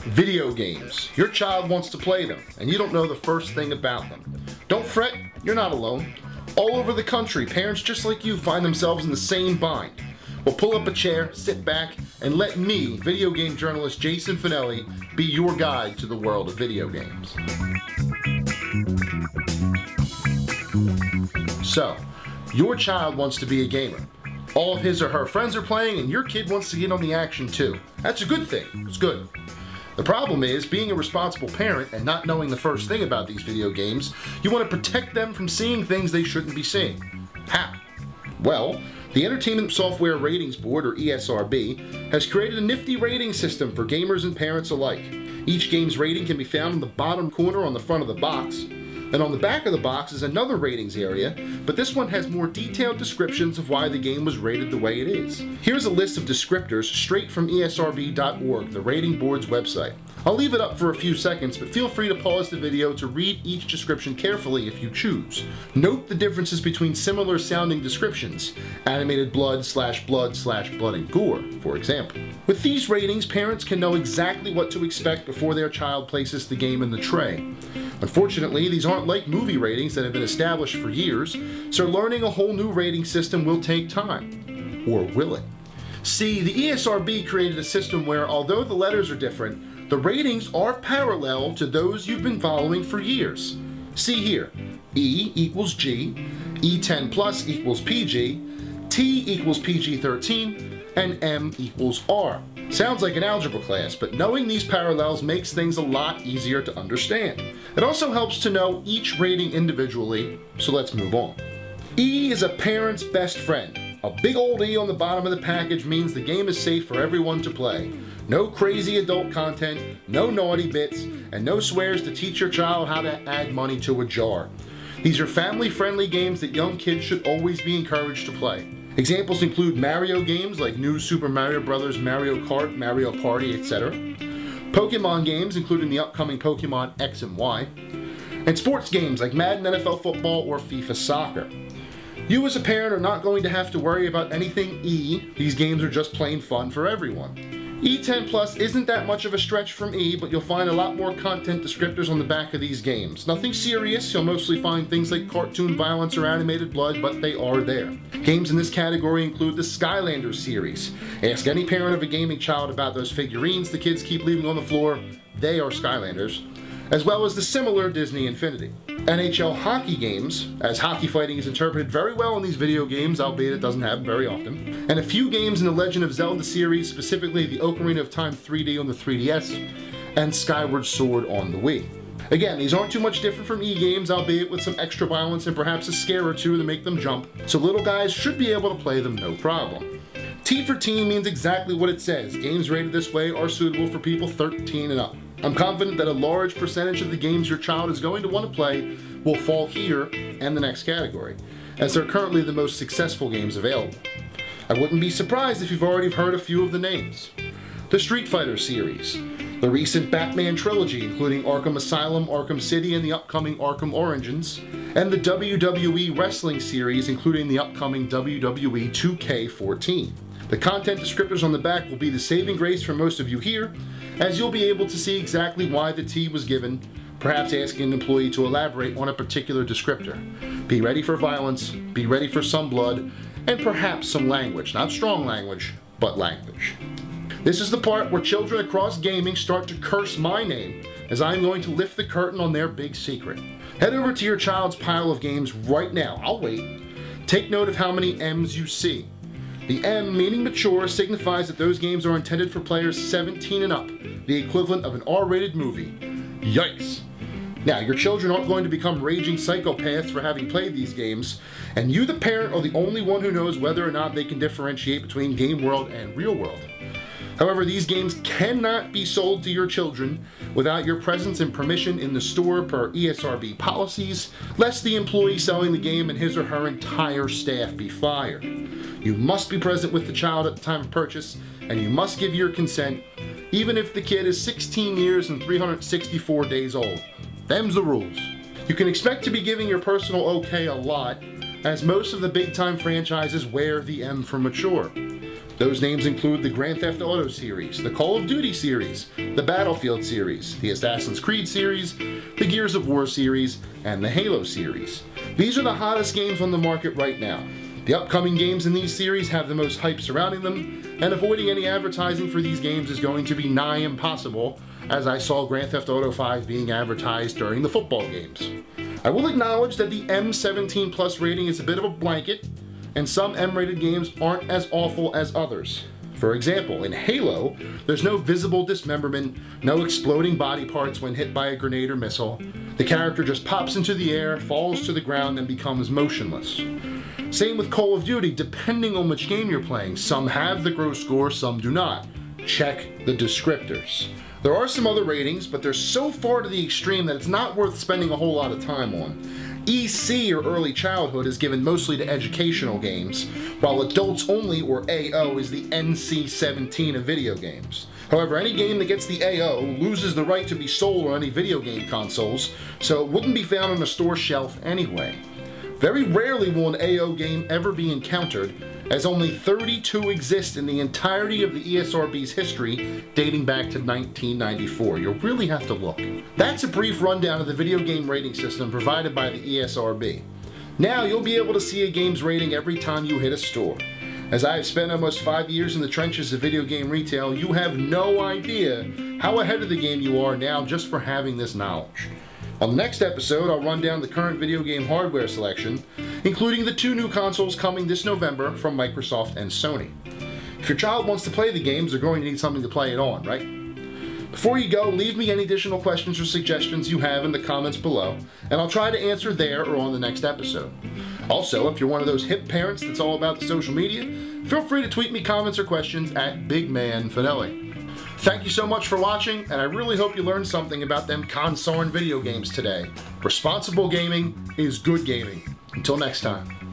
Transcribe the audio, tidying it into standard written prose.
Video games. Your child wants to play them, and you don't know the first thing about them. Don't fret, you're not alone. All over the country, parents just like you find themselves in the same bind. Well, pull up a chair, sit back, and let me, video game journalist Jason Fanelli, be your guide to the world of video games. So, your child wants to be a gamer. All of his or her friends are playing, and your kid wants to get on the action too. That's a good thing. It's good. The problem is, being a responsible parent and not knowing the first thing about these video games, you want to protect them from seeing things they shouldn't be seeing. How? Well, the Entertainment Software Ratings Board, or ESRB, has created a nifty rating system for gamers and parents alike. Each game's rating can be found in the bottom corner on the front of the box, and on the back of the box is another ratings area, but this one has more detailed descriptions of why the game was rated the way it is. Here's a list of descriptors straight from ESRB.org, the rating board's website. I'll leave it up for a few seconds, but feel free to pause the video to read each description carefully if you choose. Note the differences between similar sounding descriptions, animated blood and gore, for example. With these ratings, parents can know exactly what to expect before their child places the game in the tray. Unfortunately, these aren't like movie ratings that have been established for years, so learning a whole new rating system will take time. Or will it? See, the ESRB created a system where, although the letters are different, the ratings are parallel to those you've been following for years. See here, E equals G, E10 plus equals PG, T equals PG-13, and M equals R. Sounds like an algebra class, but knowing these parallels makes things a lot easier to understand. It also helps to know each rating individually, so let's move on. E is a parent's best friend. A big old E on the bottom of the package means the game is safe for everyone to play. No crazy adult content, no naughty bits, and no swears to teach your child how to add money to a jar. These are family-friendly games that young kids should always be encouraged to play. Examples include Mario games like New Super Mario Bros., Mario Kart, Mario Party, etc. Pokemon games, including the upcoming Pokemon X and Y. And sports games like Madden NFL Football or FIFA Soccer. You as a parent are not going to have to worry about anything E. These games are just plain fun for everyone. E10 Plus isn't that much of a stretch from E, but you'll find a lot more content descriptors on the back of these games. Nothing serious, you'll mostly find things like cartoon violence or animated blood, but they are there. Games in this category include the Skylanders series. Ask any parent of a gaming child about those figurines the kids keep leaving on the floor. They are Skylanders. As well as the similar Disney Infinity. NHL hockey games, as hockey fighting is interpreted very well in these video games, albeit it doesn't happen very often. And a few games in the Legend of Zelda series, specifically the Ocarina of Time 3D on the 3DS, and Skyward Sword on the Wii. Again, these aren't too much different from E-games, albeit with some extra violence and perhaps a scare or two to make them jump, so little guys should be able to play them no problem. T for teen means exactly what it says. Games rated this way are suitable for people 13 and up. I'm confident that a large percentage of the games your child is going to want to play will fall here and the next category, as they're currently the most successful games available. I wouldn't be surprised if you've already heard a few of the names. The Street Fighter series, the recent Batman trilogy including Arkham Asylum, Arkham City, and the upcoming Arkham Origins, and the WWE Wrestling series including the upcoming WWE 2K14. The content descriptors on the back will be the saving grace for most of you here, as you'll be able to see exactly why the T was given, perhaps asking an employee to elaborate on a particular descriptor. Be ready for violence, be ready for some blood, and perhaps some language. Not strong language, but language. This is the part where children across gaming start to curse my name, as I'm going to lift the curtain on their big secret. Head over to your child's pile of games right now. I'll wait. Take note of how many M's you see. The M, meaning mature, signifies that those games are intended for players 17 and up, the equivalent of an R-rated movie. Yikes! Now, your children aren't going to become raging psychopaths for having played these games, and you, the parent, are the only one who knows whether or not they can differentiate between game world and real world. However, these games cannot be sold to your children without your presence and permission in the store per ESRB policies, lest the employee selling the game and his or her entire staff be fired. You must be present with the child at the time of purchase, and you must give your consent, even if the kid is 16 years and 364 days old. Them's the rules. You can expect to be giving your personal okay a lot, as most of the big-time franchises wear the M for mature. Those names include the Grand Theft Auto series, the Call of Duty series, the Battlefield series, the Assassin's Creed series, the Gears of War series, and the Halo series. These are the hottest games on the market right now. The upcoming games in these series have the most hype surrounding them, and avoiding any advertising for these games is going to be nigh impossible, as I saw Grand Theft Auto 5 being advertised during the football games. I will acknowledge that the M17 Plus rating is a bit of a blanket, and some M-rated games aren't as awful as others. For example, in Halo, there's no visible dismemberment, no exploding body parts when hit by a grenade or missile. The character just pops into the air, falls to the ground, and becomes motionless. Same with Call of Duty, depending on which game you're playing. Some have the gross score, some do not. Check the descriptors. There are some other ratings, but they're so far to the extreme that it's not worth spending a whole lot of time on. EC, or early childhood, is given mostly to educational games, while adults only, or AO, is the NC-17 of video games. However, any game that gets the AO loses the right to be sold on any video game consoles, so it wouldn't be found on a store shelf anyway. Very rarely will an AO game ever be encountered, as only 32 exist in the entirety of the ESRB's history, dating back to 1994. You'll really have to look. That's a brief rundown of the video game rating system provided by the ESRB. Now you'll be able to see a game's rating every time you hit a store. As I have spent almost 5 years in the trenches of video game retail, you have no idea how ahead of the game you are now just for having this knowledge. On the next episode, I'll run down the current video game hardware selection, including the 2 new consoles coming this November from Microsoft and Sony. If your child wants to play the games, they're going to need something to play it on, right? Before you go, leave me any additional questions or suggestions you have in the comments below, and I'll try to answer there or on the next episode. Also, if you're one of those hip parents that's all about the social media, feel free to tweet me comments or questions at BigManFanelli. Thank you so much for watching, and I really hope you learned something about them console and video games today. Responsible gaming is good gaming. Until next time.